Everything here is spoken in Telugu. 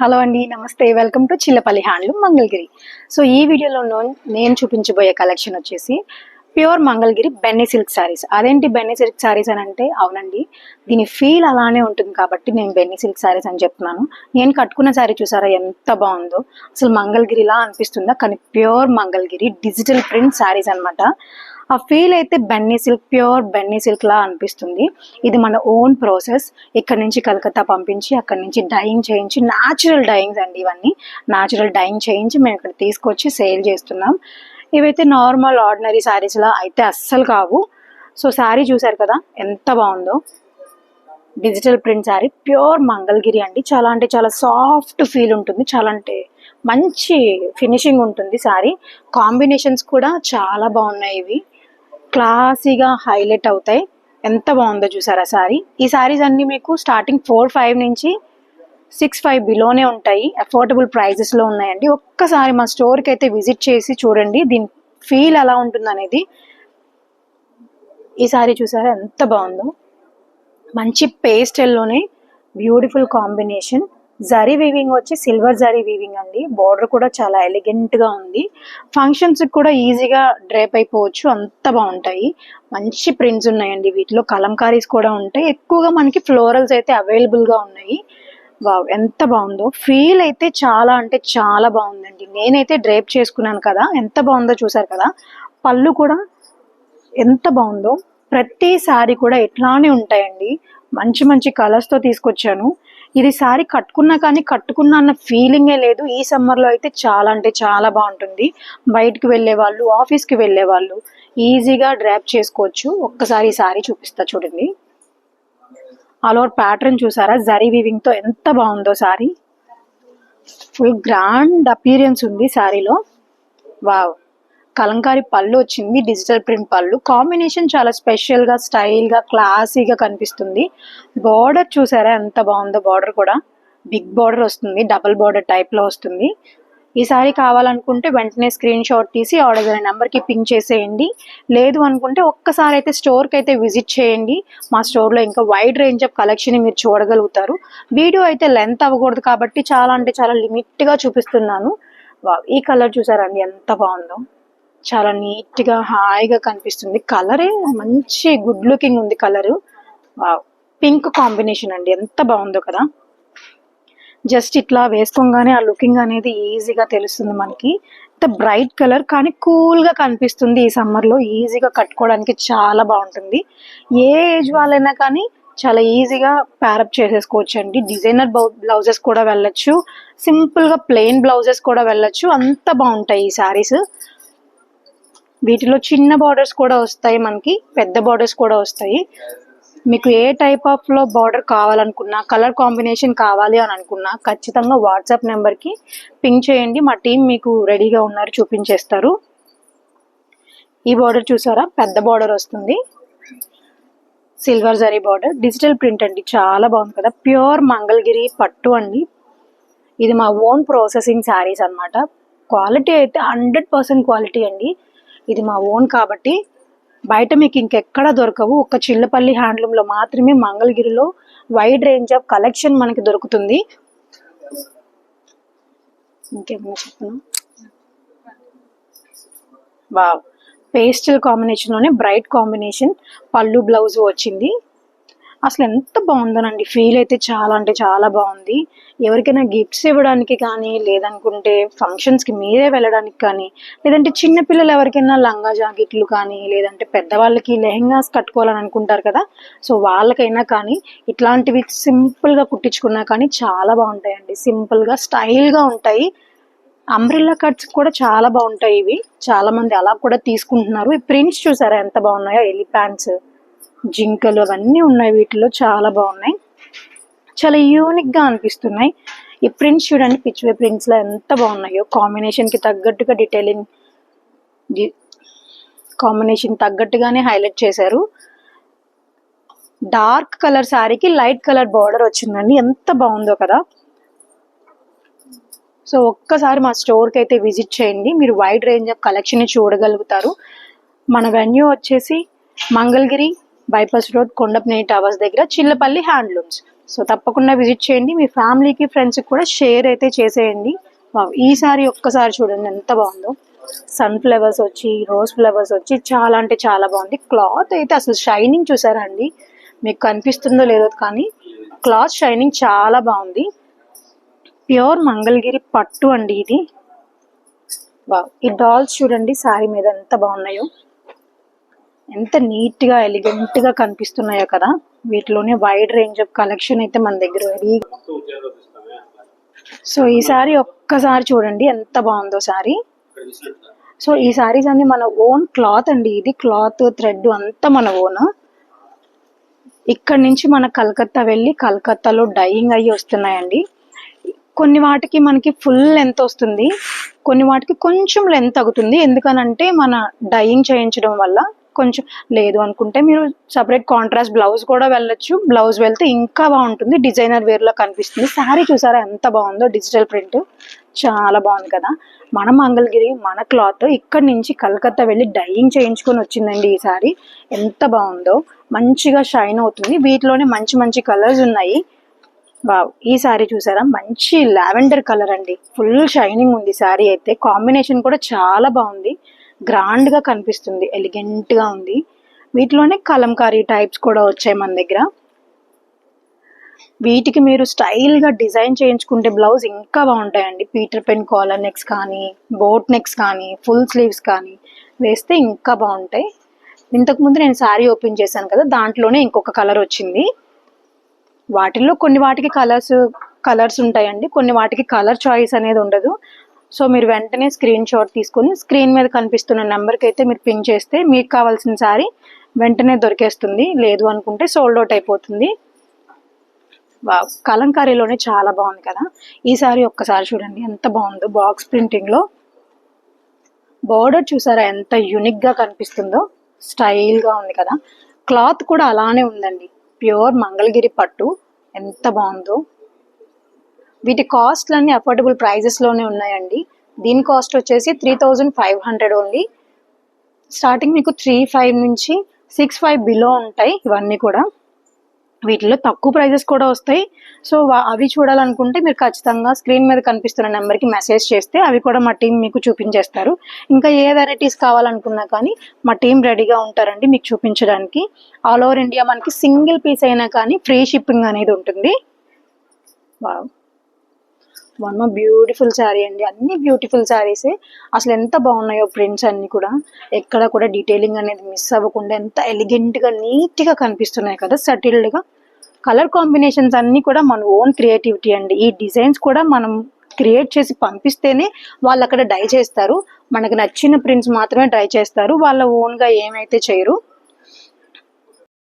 హలో అండి, నమస్తే. Welcome to Chillapalli handloom Mangalagiri. So ఈ వీడియోలో నేను చూపించబోయే కలెక్షన్ వచ్చేసి ప్యూర్ మంగళగిరి బెన్నీ సిల్క్ శారీస్. అదేంటి బెన్నీ సిల్క్ శారీస్ అని అంటే, అవునండి, దీని ఫీల్ అలానే ఉంటుంది కాబట్టి నేను బెన్నీ సిల్క్ శారీస్ అని చెప్తున్నాను. నేను కట్టుకున్న శారీ చూసారా ఎంత బాగుందో, అసలు మంగళగిరిలా అనిపిస్తుందా? కానీ pure Mangalagiri digital print sarees అనమాట. ఆ ఫీల్ అయితే బెన్నీ సిల్క్, ప్యూర్ బెన్నీ సిల్క్ లా అనిపిస్తుంది. ఇది మన ఓన్ ప్రాసెస్. ఇక్కడ నుంచి కలకత్తా పంపించి అక్కడ నుంచి డైయింగ్ చేయించి, న్యాచురల్ డైయింగ్స్ అండి ఇవన్నీ. న్యాచురల్ డైయింగ్ చేయించి మేము ఇక్కడ తీసుకొచ్చి సేల్ చేస్తున్నాం. ఇవైతే నార్మల్ ఆర్డినరీ శారీస్ లా అయితే అస్సలు కావు. సో శారీ చూసారు కదా ఎంత బాగుందో, digital print sari, pure Mangalagiri అండి. చాలా అంటే చాలా సాఫ్ట్ ఫీల్ ఉంటుంది, చాలా అంటే మంచి ఫినిషింగ్ ఉంటుంది శారీ. కాంబినేషన్స్ కూడా చాలా బాగున్నాయి, ఇవి క్లాసీగా హైలైట్ అవుతాయి. ఎంత బాగుందో చూసారా శారీ. ఈ శారీస్ అన్ని మీకు స్టార్టింగ్ 4-5 నుంచి 6-5 బిలోనే ఉంటాయి. అఫోర్డబుల్ ప్రైజెస్లో ఉన్నాయండి. ఒక్కసారి మా స్టోర్కి అయితే విజిట్ చేసి చూడండి, దీని ఫీల్ ఎలా ఉంటుంది అనేది. ఈ శారీ చూసారా ఎంత బాగుందో, మంచి పేస్టల్లోనే బ్యూటిఫుల్ కాంబినేషన్. జరీ వీవింగ్ వచ్చి సిల్వర్ జరీ వీవింగ్ అండి. బార్డర్ కూడా చాలా ఎలిగెంట్గా ఉంది. ఫంక్షన్స్ కూడా ఈజీగా డ్రేప్ అయిపోవచ్చు, అంత బాగుంటాయి. మంచి ప్రింట్స్ ఉన్నాయండి వీటిలో. కలంకారీస్ కూడా ఉంటాయి. ఎక్కువగా మనకి ఫ్లోరల్స్ అయితే అవైలబుల్గా ఉన్నాయి. వావ్ ఎంత బాగుందో, ఫీల్ అయితే చాలా అంటే చాలా బాగుందండి. నేనైతే డ్రేప్ చేసుకున్నాను కదా, ఎంత బాగుందో చూసారు కదా. పళ్ళు కూడా ఎంత బాగుందో. ప్రతి శారీ కూడా ఎట్లానే ఉంటాయండి. మంచి మంచి కలర్స్తో తీసుకొచ్చాను. ఇది శారీ కట్టుకున్నా కానీ కట్టుకున్నా అన్న ఫీలింగే లేదు. ఈ సమ్మర్లో అయితే చాలా అంటే చాలా బాగుంటుంది. బయటకు వెళ్ళే వాళ్ళు, ఆఫీస్కి వెళ్ళే వాళ్ళు ఈజీగా డ్రాప్ చేసుకోవచ్చు. ఒక్కసారి ఈ శారీ చూపిస్తా చూడండి. ఆల్ ఓవర్ ప్యాటర్న్ చూసారా, జరీ వీవింగ్తో ఎంత బాగుందో శారీ. ఫుల్ గ్రాండ్ అపీరియన్స్ ఉంది శారీలో. వావ్, కలంకారీ పళ్ళు వచ్చింది, డిజిటల్ ప్రింట్ పళ్ళు. కాంబినేషన్ చాలా స్పెషల్గా, స్టైల్గా, క్లాసీగా కనిపిస్తుంది. బార్డర్ చూసారా ఎంత బాగుందో. బార్డర్ కూడా బిగ్ బార్డర్ వస్తుంది, డబుల్ బార్డర్ టైప్లో వస్తుంది. ఈ సారీ కావాలనుకుంటే వెంటనే స్క్రీన్ షాట్ తీసి ఆర్డర్ అనే నెంబర్కి పింక్ చేసేయండి. లేదు అనుకుంటే ఒక్కసారి అయితే స్టోర్కి అయితే విజిట్ చేయండి. మా స్టోర్లో ఇంకా వైడ్ రేంజ్ ఆఫ్ కలెక్షన్ మీరు చూడగలుగుతారు. వీడియో అయితే లెంత్ అవ్వకూడదు కాబట్టి చాలా అంటే చాలా లిమిట్గా చూపిస్తున్నాను. ఈ కలర్ చూసారండి ఎంత బాగుందో, చాలా నీట్గా హాయిగా కనిపిస్తుంది. కలరే మంచి గుడ్ లుకింగ్ ఉంది కలరు. పింక్ కాంబినేషన్ అండి, ఎంత బాగుందో కదా. జస్ట్ ఇట్లా వేసుకోగానే ఆ లుకింగ్ అనేది ఈజీగా తెలుస్తుంది మనకి. ఇంత బ్రైట్ కలర్ కానీ కూల్గా కనిపిస్తుంది. ఈ సమ్మర్లో ఈజీగా కట్టుకోవడానికి చాలా బాగుంటుంది. ఏ ఏజ్ వాళ్ళైనా కానీ చాలా ఈజీగా ప్యారప్ చేసేసుకోవచ్చు అండి. డిజైనర్ బ్లౌజెస్ కూడా వెళ్ళచ్చు, సింపుల్గా ప్లెయిన్ బ్లౌజెస్ కూడా వెళ్ళచ్చు. అంత బాగుంటాయి ఈ శారీస్. వీటిలో చిన్న బార్డర్స్ కూడా వస్తాయి, మనకి పెద్ద బార్డర్స్ కూడా వస్తాయి. మీకు ఏ టైప్ ఆఫ్ లో బార్డర్ కావాలనుకున్నా, కలర్ కాంబినేషన్ కావాలి అని అనుకున్నా ఖచ్చితంగా వాట్సాప్ నెంబర్కి పింక్ చేయండి. మా టీం మీకు రెడీగా ఉన్నారు, చూపించేస్తారు. ఈ బార్డర్ చూసారా, పెద్ద బార్డర్ వస్తుంది, silver zari border, digital print అండి. చాలా బాగుంది కదా. ప్యూర్ మంగళగిరి పట్టు అండి. ఇది మా ఓన్ ప్రాసెసింగ్ శారీస్ అనమాట. క్వాలిటీ అయితే 100% క్వాలిటీ అండి. ఇది మా ఓన్ కాబట్టి బయట మీకు ఇంకెక్కడా దొరకవు. ఒక చిల్లపల్లి హ్యాండ్లూమ్లో మాత్రమే మంగళగిరిలో వైడ్ రేంజ్ ఆఫ్ కలెక్షన్ మనకి దొరుకుతుంది. ఇంకేమన్నా చెప్పను. వావ్, పేస్టల్ కాంబినేషన్లోనే బ్రైట్ కాంబినేషన్ పళ్ళు బ్లౌజ్ వచ్చింది. అసలు ఎంత బాగుందోనండి, ఫీల్ అయితే చాలా అంటే చాలా బాగుంది. ఎవరికైనా గిఫ్ట్స్ ఇవ్వడానికి కానీ, లేదనుకుంటే ఫంక్షన్స్కి మీరే వెళ్ళడానికి కానీ, లేదంటే చిన్నపిల్లలు ఎవరికైనా లంగా జాకెట్లు కానీ, లేదంటే పెద్దవాళ్ళకి లెహెంగాస్ కట్టుకోవాలని అనుకుంటారు కదా, సో వాళ్ళకైనా కానీ ఇట్లాంటివి సింపుల్గా కుట్టించుకున్నా కానీ చాలా బాగుంటాయండి. సింపుల్గా స్టైల్గా ఉంటాయి. అంబ్రిల్లా కట్స్ కూడా చాలా బాగుంటాయి. ఇవి చాలా మంది అలా కూడా తీసుకుంటున్నారు. ఈ ప్రింట్స్ చూసారా ఎంత బాగున్నాయో, ఎలిఫాంట్స్, జింకలు అవన్నీ ఉన్నాయి వీటిలో, చాలా బాగున్నాయి. చాలా యూనిక్గా అనిపిస్తున్నాయి. ఈ ప్రింట్స్ చూడండి, పిచ్వే ప్రింట్స్లో ఎంత బాగున్నాయో. కాంబినేషన్కి తగ్గట్టుగా డీటెయిలింగ్, కాంబినేషన్ తగ్గట్టుగానే హైలైట్ చేశారు. డార్క్ కలర్ శారీకి లైట్ కలర్ బార్డర్ వచ్చిందండి, ఎంత బాగుందో కదా. సో ఒక్కసారి మా స్టోర్కి అయితే విజిట్ చేయండి, మీరు వైడ్ రేంజ్ ఆఫ్ కలెక్షన్ చూడగలుగుతారు. మన వెన్యూ వచ్చేసి Mangalagiri bypass road, Kondapaneni towers దగ్గర, చిల్లపల్లి హ్యాండ్లూమ్స్. సో తప్పకుండా విజిట్ చేయండి, మీ ఫ్యామిలీకి ఫ్రెండ్స్కి కూడా షేర్ అయితే చేసేయండి. ఈ సారీ ఒక్కసారి చూడండి ఎంత బాగుందో. సన్ ఫ్లవర్స్ వచ్చి రోజ్ ఫ్లవర్స్ వచ్చి చాలా అంటే చాలా బాగుంది. క్లాత్ అయితే అసలు షైనింగ్ చూసారా అండి, మీకు కనిపిస్తుందో లేదో కానీ క్లాత్ షైనింగ్ చాలా బాగుంది. ప్యూర్ మంగళగిరి పట్టు అండి ఇది. ఈ డాల్స్ చూడండి సారీ మీద ఎంత బాగున్నాయో, ఎంత నీట్ గా ఎలిగెంట్ గా కనిపిస్తున్నాయో కదా. వీటిలోనే వైడ్ రేంజ్ ఆఫ్ కలెక్షన్ అయితే మన దగ్గర. సో ఈ సారీ ఒక్కసారి చూడండి ఎంత బాగుందో సారీ. సో ఈ సారీస్ అన్ని మన ఓన్ క్లాత్ అండి, ఇది క్లాత్ థ్రెడ్ అంతా మన ఓన్. ఇక్కడ నుంచి మన కలకత్తా వెళ్ళి కలకత్తాలో డైయింగ్ అయ్యి వస్తున్నాయండి. కొన్ని వాటికి మనకి ఫుల్ లెంత్ వస్తుంది, కొన్ని వాటికి కొంచెం లెంత్ తగ్గుతుంది. ఎందుకనంటే మన డైయింగ్ చేయించడం వల్ల. కొంచెం లేదు అనుకుంటే మీరు సపరేట్ కాంట్రాస్ట్ బ్లౌజ్ కూడా వెళ్ళొచ్చు, బ్లౌజ్ వెళ్తే ఇంకా బాగుంటుంది, డిజైనర్ వేర్ లో కనిపిస్తుంది. శారీ చూసారా ఎంత బాగుందో, డిజిటల్ ప్రింట్ చాలా బాగుంది కదా. మన మంగళగిరి మన క్లాత్ ఇక్కడ నుంచి కలకత్తా వెళ్ళి డైయింగ్ చేయించుకొని వచ్చిందండి. ఈ సారీ ఎంత బాగుందో, మంచిగా షైన్ అవుతుంది. వీటిలోనే మంచి మంచి కలర్స్ ఉన్నాయి. వావ్, ఈ సారీ చూసారా మంచి లావెండర్ కలర్ అండి, ఫుల్ షైనింగ్ ఉంది సారీ అయితే. కాంబినేషన్ కూడా చాలా బాగుంది, గ్రాండ్ గా కనిపిస్తుంది, ఎలిగెంట్ గా ఉంది. వీటిలోనే కలంకారీ టైప్స్ కూడా వచ్చాయి మన దగ్గర. వీటికి మీరు స్టైల్ గా డిజైన్ చేయించుకుంటే బ్లౌజ్ ఇంకా బాగుంటాయండి. పీటర్ పెన్ కాలర్ నెక్స్ కానీ, బోట్ నెక్స్ కానీ, ఫుల్ స్లీవ్స్ కానీ వేస్తే ఇంకా బాగుంటాయి. ఇంతకు ముందు నేను సారీ ఓపెన్ చేశాను కదా, దాంట్లోనే ఇంకొక కలర్ వచ్చింది. వాటిల్లో కొన్ని వాటికి కలర్స్ ఉంటాయండి, కొన్ని వాటికి కలర్ చాయిస్ అనేది ఉండదు. సో మీరు వెంటనే స్క్రీన్ షాట్ తీసుకొని స్క్రీన్ మీద కనిపిస్తున్న నెంబర్కి అయితే మీరు పింక్ చేస్తే మీకు కావాల్సిన సారీ వెంటనే దొరికేస్తుంది. లేదు అనుకుంటే సోల్డ్ అవుట్ అయిపోతుంది. కలంకారీలోనే చాలా బాగుంది కదా. ఈ సారీ ఒక్కసారి చూడండి ఎంత బాగుందో, బాక్స్ ప్రింటింగ్ లో బోర్డర్ చూసారా ఎంత యూనిక్ గా కనిపిస్తుందో, స్టైల్ గా ఉంది కదా. క్లాత్ కూడా అలానే ఉందండి, ప్యూర్ మంగళగిరి పట్టు ఎంత బాగుందో. వీటి కాస్ట్లన్నీ అఫోర్డబుల్ ప్రైజెస్ లోనే ఉన్నాయండి. దీని కాస్ట్ వచ్చేసి 3500 ఓన్లీ. స్టార్టింగ్ మీకు 35 నుంచి 65 బిలో ఉంటాయి ఇవన్నీ కూడా. వీటిలో తక్కువ ప్రైజెస్ కూడా వస్తాయి. సో అవి చూడాలనుకుంటే మీరు ఖచ్చితంగా స్క్రీన్ మీద కనిపిస్తున్న నెంబర్కి మెసేజ్ చేస్తే అవి కూడా మా టీం మీకు చూపించేస్తారు. ఇంకా ఏ వెరైటీస్ కావాలనుకున్నా కానీ మా టీం రెడీగా ఉంటారండి మీకు చూపించడానికి. ఆల్ ఓవర్ ఇండియా మనకి సింగిల్ పీస్ అయినా కానీ ఫ్రీ షిప్పింగ్ అనేది ఉంటుంది. Wow, one more beautiful sari అండి, అన్ని బ్యూటిఫుల్ శారీసే. అసలు ఎంత బాగున్నాయో ప్రింట్స్ అన్ని కూడా, ఎక్కడ కూడా డీటెయిలింగ్ అనేది మిస్ అవ్వకుండా ఎంత ఎలిగెంట్ గా నీట్ గా కనిపిస్తున్నాయి కదా, సెటిల్డ్ గా. కలర్ కాంబినేషన్స్ అన్ని కూడా మన ఓన్ క్రియేటివిటీ అండి. ఈ డిజైన్స్ కూడా మనం క్రియేట్ చేసి పంపిస్తేనే వాళ్ళు అక్కడ డై చేస్తారు. మనకు నచ్చిన ప్రింట్స్ మాత్రమే ట్రై చేస్తారు, వాళ్ళ ఓన్ గా ఏమైతే చేయరు.